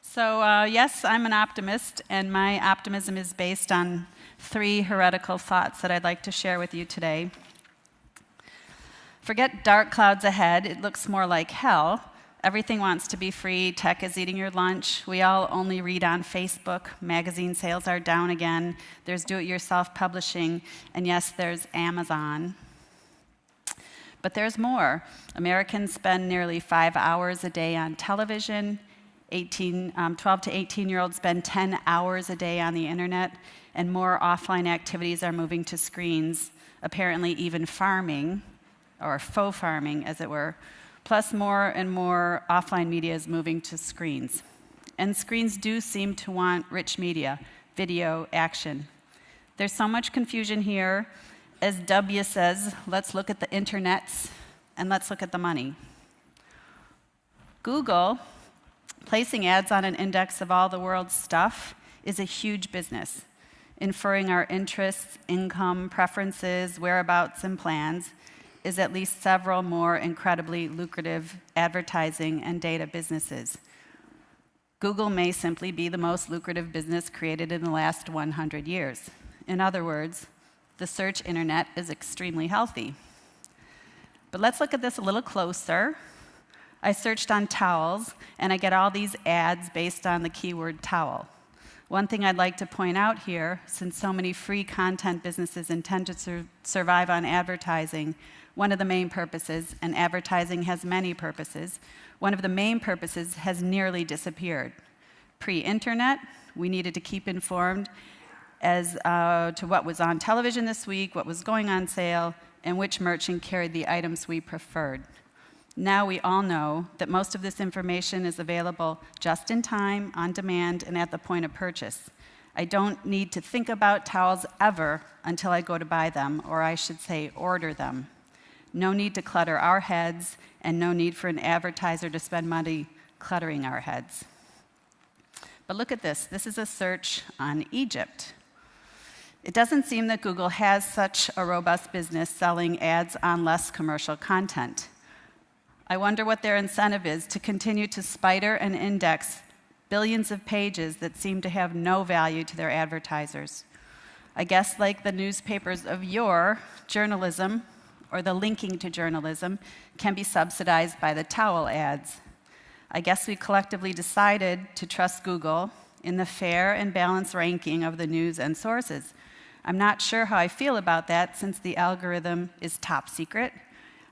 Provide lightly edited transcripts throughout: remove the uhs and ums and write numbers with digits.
Yes, I'm an optimist, and my optimism is based on 3 heretical thoughts that I'd like to share with you today. Forget dark clouds ahead. It looks more like hell. Everything wants to be free. Tech is eating your lunch. We all only read on Facebook. Magazine sales are down again. There's do-it-yourself publishing. And yes, there's Amazon. But there's more. Americans spend nearly 5 hours a day on television. 12 to 18-year-olds spend 10 hours a day on the internet, and more offline activities are moving to screens, apparently even farming, or faux farming, as it were. Plus, more and more offline media is moving to screens. And screens do seem to want rich media, video, action. There's so much confusion here. As W says, let's look at the internets, and let's look at the money. Google, placing ads on an index of all the world's stuff, is a huge business. Inferring our interests, income, preferences, whereabouts, and plans is at least several more incredibly lucrative advertising and data businesses. Google may simply be the most lucrative business created in the last 100 years. In other words, the search internet is extremely healthy. But let's look at this a little closer. I searched on towels, and I get all these ads based on the keyword towel. One thing I'd like to point out here, since so many free content businesses intend to survive on advertising, one of the main purposes, and advertising has many purposes, one of the main purposes has nearly disappeared. Pre-internet, we needed to keep informed as to what was on television this week, what was going on sale, and which merchant carried the items we preferred. Now we all know that most of this information is available just in time, on demand, and at the point of purchase. I don't need to think about towels ever until I go to buy them, or I should say order them. No need to clutter our heads, and no need for an advertiser to spend money cluttering our heads. But look at this. This is a search on Egypt. It doesn't seem that Google has such a robust business selling ads on less commercial content. I wonder what their incentive is to continue to spider and index billions of pages that seem to have no value to their advertisers. I guess like the newspapers of yore, journalism, or the linking to journalism, can be subsidized by the towel ads. I guess we collectively decided to trust Google in the fair and balanced ranking of the news and sources. I'm not sure how I feel about that since the algorithm is top secret.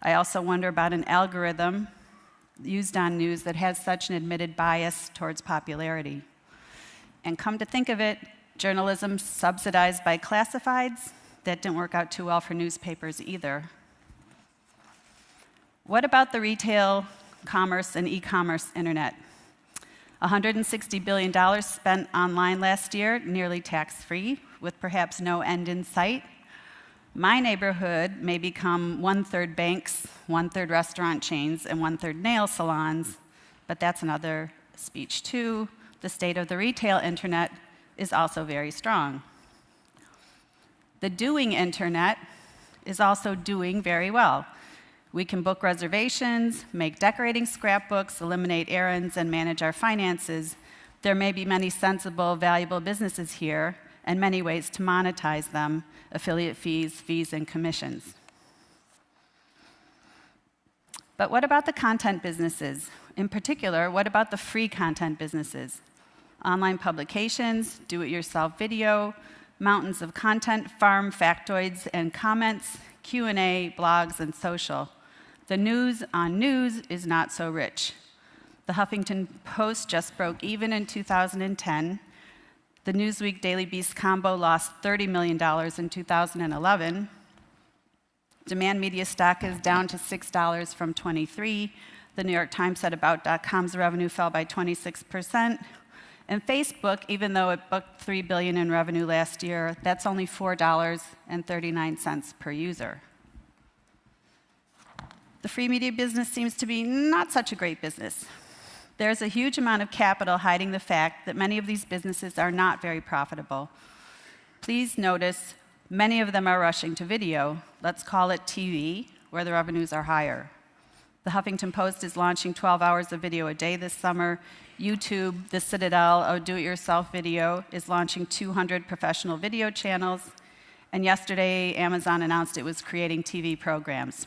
I also wonder about an algorithm used on news that has such an admitted bias towards popularity. And come to think of it, journalism subsidized by classifieds, that didn't work out too well for newspapers either. What about the retail, commerce, and e-commerce internet? $160 billion spent online last year, nearly tax-free, with perhaps no end in sight. My neighborhood may become 1/3 banks, 1/3 restaurant chains, and 1/3 nail salons, but that's another speech too. The state of the retail internet is also very strong. The doing internet is also doing very well. We can book reservations, make decorating scrapbooks, eliminate errands, and manage our finances. There may be many sensible, valuable businesses here, and many ways to monetize them: affiliate fees, and commissions. But what about the content businesses? In particular, what about the free content businesses? Online publications, do-it-yourself video, mountains of content, farm factoids and comments, Q&A, blogs, and social. The news on news is not so rich. The Huffington Post just broke even in 2010. The Newsweek Daily Beast combo lost $30 million in 2011. Demand media stock is down to $6 from $23. The New York Times said About.com's revenue fell by 26%. And Facebook, even though it booked $3 billion in revenue last year, that's only $4.39 per user. The free media business seems to be not such a great business. There's a huge amount of capital hiding the fact that many of these businesses are not very profitable. Please notice many of them are rushing to video. Let's call it TV, where the revenues are higher. The Huffington Post is launching 12 hours of video a day this summer. YouTube, the Citadel of do-it-yourself video, is launching 200 professional video channels. And yesterday, Amazon announced it was creating TV programs.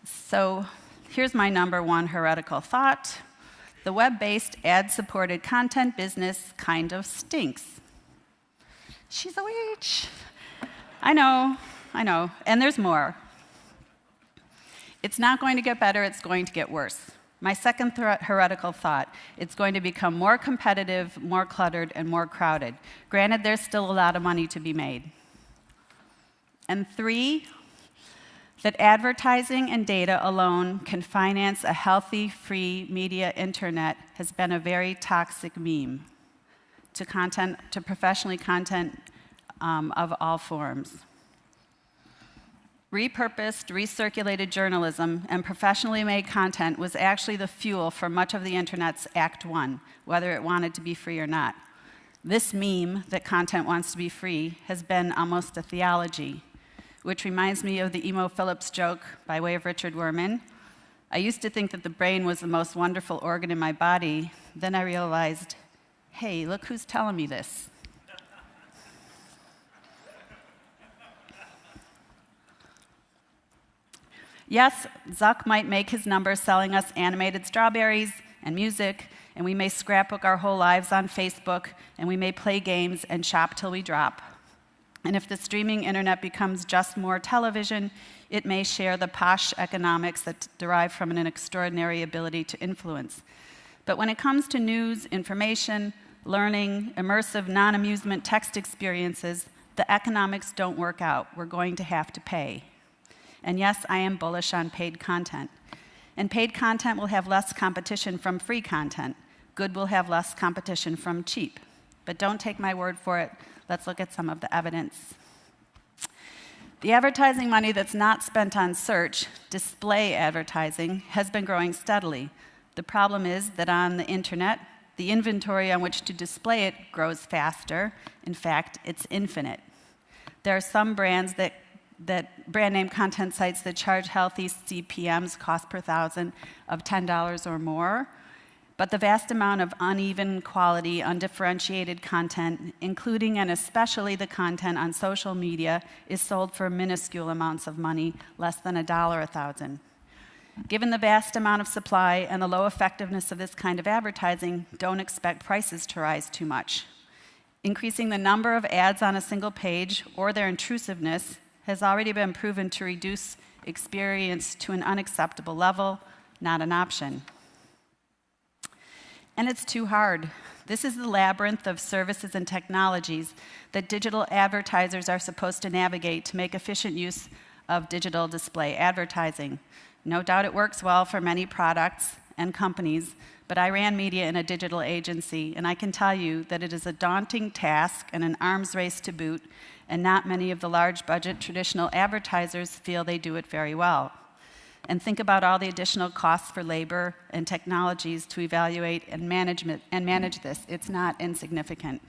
So here's my number one heretical thought. The web-based, ad-supported content business kind of stinks. She's a witch. I know. And there's more. It's not going to get better, it's going to get worse. My second heretical thought, it's going to become more competitive, more cluttered, and more crowded. Granted, there's still a lot of money to be made. And 3, that advertising and data alone can finance a healthy, free media internet has been a very toxic meme to professionally content of all forms. Repurposed, recirculated journalism and professionally made content was actually the fuel for much of the internet's Act 1, whether it wanted to be free or not. This meme, that content wants to be free, has been almost a theology, which reminds me of the Emo Phillips joke by way of Richard Wurman. I used to think that the brain was the most wonderful organ in my body. Then I realized, hey, look who's telling me this. Yes, Zuck might make his numbers selling us animated strawberries and music, and we may scrapbook our whole lives on Facebook, and we may play games and shop till we drop. And if the streaming internet becomes just more television, it may share the posh economics that derive from an extraordinary ability to influence. But when it comes to news, information, learning, immersive, non-amusement text experiences, the economics don't work out. We're going to have to pay. And yes, I am bullish on paid content. And paid content will have less competition from free content. Good will have less competition from cheap. But don't take my word for it. Let's look at some of the evidence. The advertising money that's not spent on search, display advertising, has been growing steadily. The problem is that on the internet, the inventory on which to display it grows faster. In fact, it's infinite. There are some brands that brand name content sites that charge healthy CPMs, cost per thousand, of $10 or more. But the vast amount of uneven quality, undifferentiated content, including and especially the content on social media, is sold for minuscule amounts of money, less than $1 a thousand. Given the vast amount of supply and the low effectiveness of this kind of advertising, don't expect prices to rise too much. Increasing the number of ads on a single page or their intrusiveness has already been proven to reduce experience to an unacceptable level, not an option. And it's too hard. This is the labyrinth of services and technologies that digital advertisers are supposed to navigate to make efficient use of digital display advertising. No doubt it works well for many products and companies, but I ran media in a digital agency, and I can tell you that it is a daunting task and an arms race to boot, and not many of the large budget traditional advertisers feel they do it very well. And think about all the additional costs for labor and technologies to evaluate and manage this. It's not insignificant.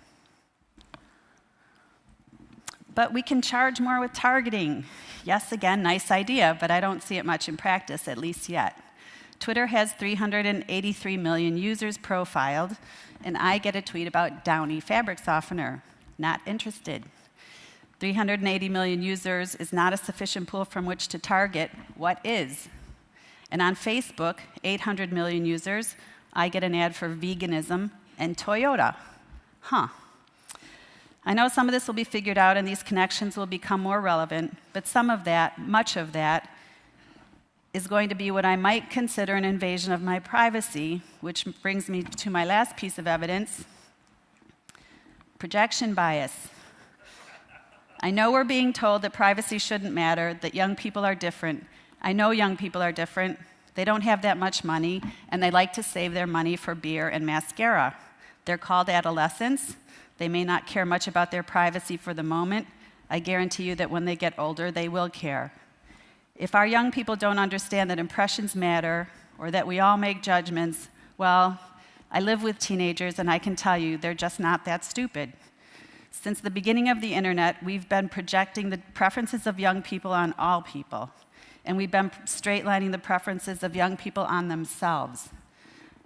But we can charge more with targeting. Yes, again, nice idea, but I don't see it much in practice, at least yet. Twitter has 383 million users profiled, and I get a tweet about Downy fabric softener. Not interested. 380 million users is not a sufficient pool from which to target. What is? And on Facebook, 800 million users, I get an ad for veganism and Toyota. I know some of this will be figured out and these connections will become more relevant, but some of that, much of that, is going to be what I might consider an invasion of my privacy, which brings me to my last piece of evidence, projection bias. I know we're being told that privacy shouldn't matter, that young people are different. I know young people are different. They don't have that much money, and they like to save their money for beer and mascara. They're called adolescents. They may not care much about their privacy for the moment. I guarantee you that when they get older, they will care. If our young people don't understand that impressions matter, or that we all make judgments, well, I live with teenagers, and I can tell you they're just not that stupid. Since the beginning of the internet, we've been projecting the preferences of young people on all people. and we've been straight-lining the preferences of young people on themselves.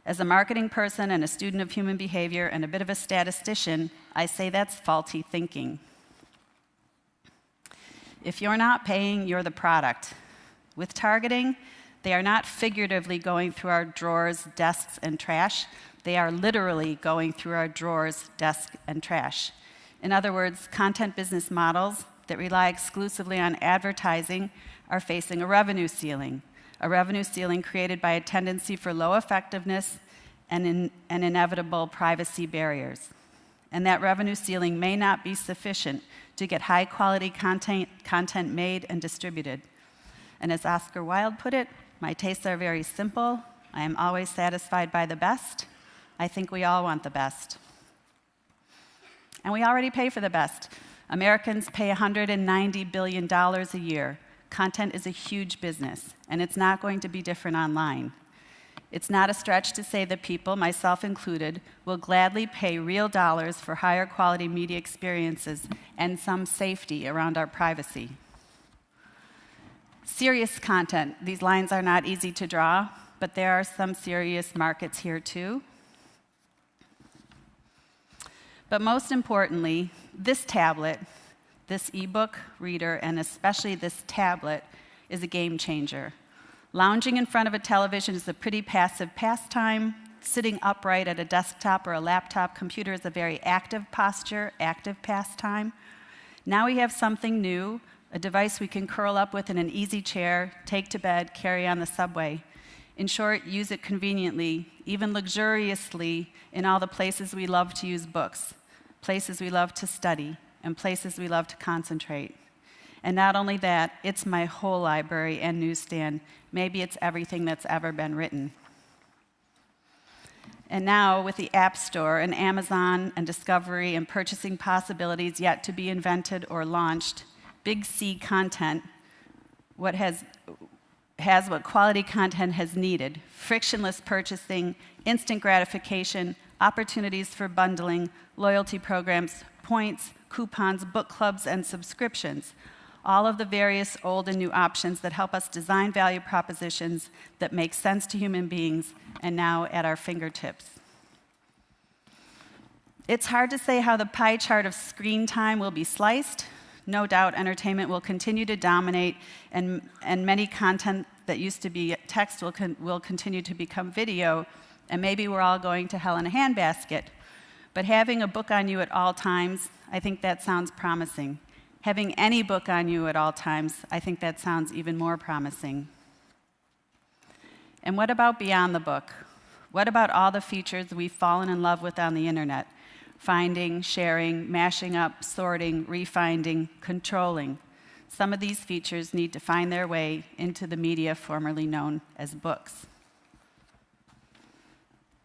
As a marketing person and a student of human behavior and a bit of a statistician, I say that's faulty thinking. If you're not paying, you're the product. With targeting, they are not figuratively going through our drawers, desks, and trash. They are literally going through our drawers, desks, and trash. In other words, content business models that rely exclusively on advertising are facing a revenue ceiling created by a tendency for low effectiveness and inevitable privacy barriers. And that revenue ceiling may not be sufficient to get high-quality content made and distributed. And as Oscar Wilde put it, my tastes are very simple. I am always satisfied by the best. I think we all want the best. And we already pay for the best. Americans pay $190 billion a year. Content is a huge business, and it's not going to be different online. It's not a stretch to say that people, myself included, will gladly pay real dollars for higher quality media experiences and some safety around our privacy. Serious content. These lines are not easy to draw, but there are some serious markets here too. But most importantly, this tablet, this ebook reader, and especially this tablet, is a game changer. Lounging in front of a television is a pretty passive pastime. Sitting upright at a desktop or a laptop computer is a very active posture, active pastime. Now we have something new, a device we can curl up with in an easy chair, take to bed, carry on the subway. In short, use it conveniently, even luxuriously, in all the places we love to use books, places we love to study, and places we love to concentrate. And not only that, it's my whole library and newsstand. Maybe it's everything that's ever been written. And now, with the App Store and Amazon and discovery and purchasing possibilities yet to be invented or launched, Big C content, what quality content has needed: frictionless purchasing, instant gratification, opportunities for bundling, loyalty programs, points, coupons, book clubs, and subscriptions. All of the various old and new options that help us design value propositions that make sense to human beings, and now at our fingertips. It's hard to say how the pie chart of screen time will be sliced. No doubt entertainment will continue to dominate, and many content that used to be text will continue to become video, and maybe we're all going to hell in a handbasket. But having a book on you at all times, I think that sounds promising. Having any book on you at all times, I think that sounds even more promising. And what about beyond the book? What about all the features we've fallen in love with on the internet? Finding, sharing, mashing up, sorting, refinding, controlling. Some of these features need to find their way into the media formerly known as books.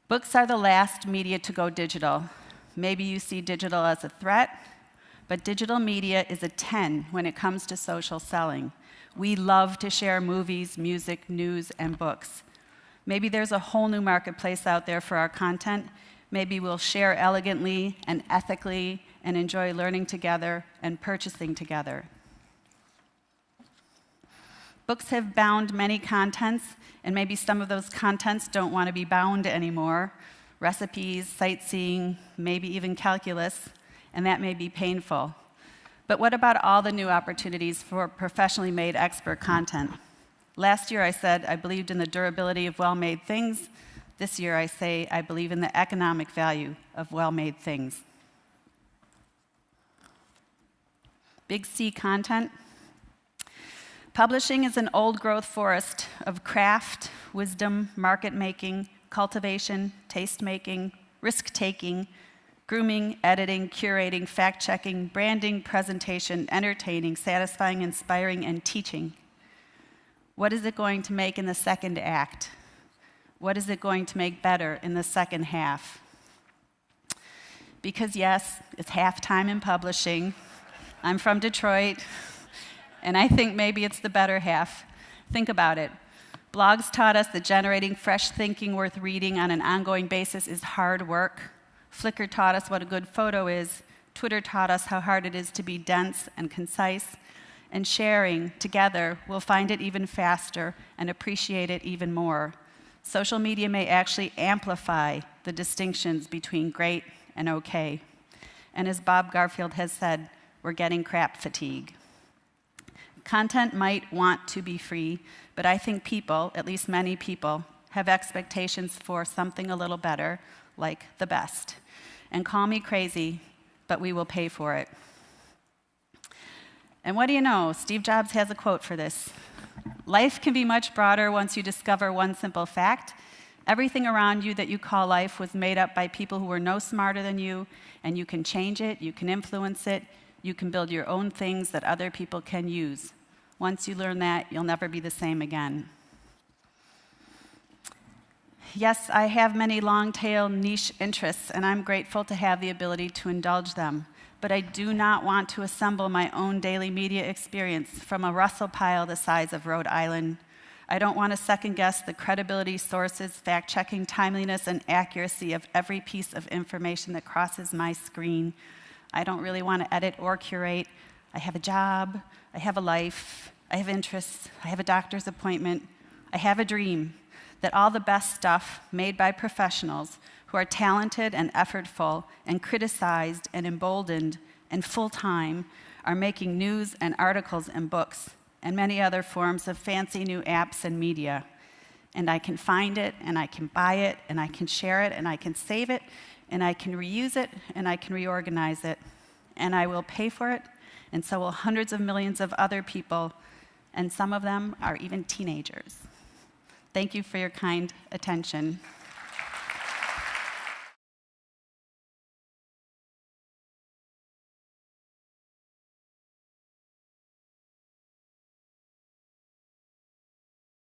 Books are the last media to go digital. Maybe you see digital as a threat, but digital media is a 10 when it comes to social selling. We love to share movies, music, news, and books. Maybe there's a whole new marketplace out there for our content. Maybe we'll share elegantly and ethically and enjoy learning together and purchasing together. Books have bound many contents, and maybe some of those contents don't want to be bound anymore. Recipes, sightseeing, maybe even calculus, and that may be painful. But what about all the new opportunities for professionally made expert content? Last year I said I believed in the durability of well-made things. This year I say I believe in the economic value of well-made things. Big C content. Publishing is an old-growth forest of craft, wisdom, market-making, cultivation, taste-making, risk-taking, grooming, editing, curating, fact-checking, branding, presentation, entertaining, satisfying, inspiring, and teaching. What is it going to make in the second act? What is it going to make better in the second half? Because yes, it's halftime in publishing. I'm from Detroit, and I think maybe it's the better half. Think about it. Blogs taught us that generating fresh thinking worth reading on an ongoing basis is hard work. Flickr taught us what a good photo is. Twitter taught us how hard it is to be dense and concise. and sharing together, we'll find it even faster and appreciate it even more. Social media may actually amplify the distinctions between great and okay. And as Bob Garfield has said, we're getting crap fatigue. Content might want to be free, but I think people, at least many people, have expectations for something a little better, like the best. And call me crazy, but we will pay for it. And what do you know? Steve Jobs has a quote for this. Life can be much broader once you discover one simple fact. Everything around you that you call life was made up by people who were no smarter than you, and you can change it, you can influence it, you can build your own things that other people can use. Once you learn that, you'll never be the same again. Yes, I have many long-tail niche interests, and I'm grateful to have the ability to indulge them. But I do not want to assemble my own daily media experience from a Russell pile the size of Rhode Island. I don't want to second-guess the credibility, sources, fact-checking, timeliness, and accuracy of every piece of information that crosses my screen. I don't really want to edit or curate. I have a job, I have a life, I have interests, I have a doctor's appointment, I have a dream that all the best stuff made by professionals who are talented and effortful and criticized and emboldened and full-time are making news and articles and books and many other forms of fancy new apps and media. And I can find it, and I can buy it, and I can share it, and I can save it, and I can reuse it, and I can reorganize it. And I will pay for it, and so will hundreds of millions of other people, and some of them are even teenagers. Thank you for your kind attention.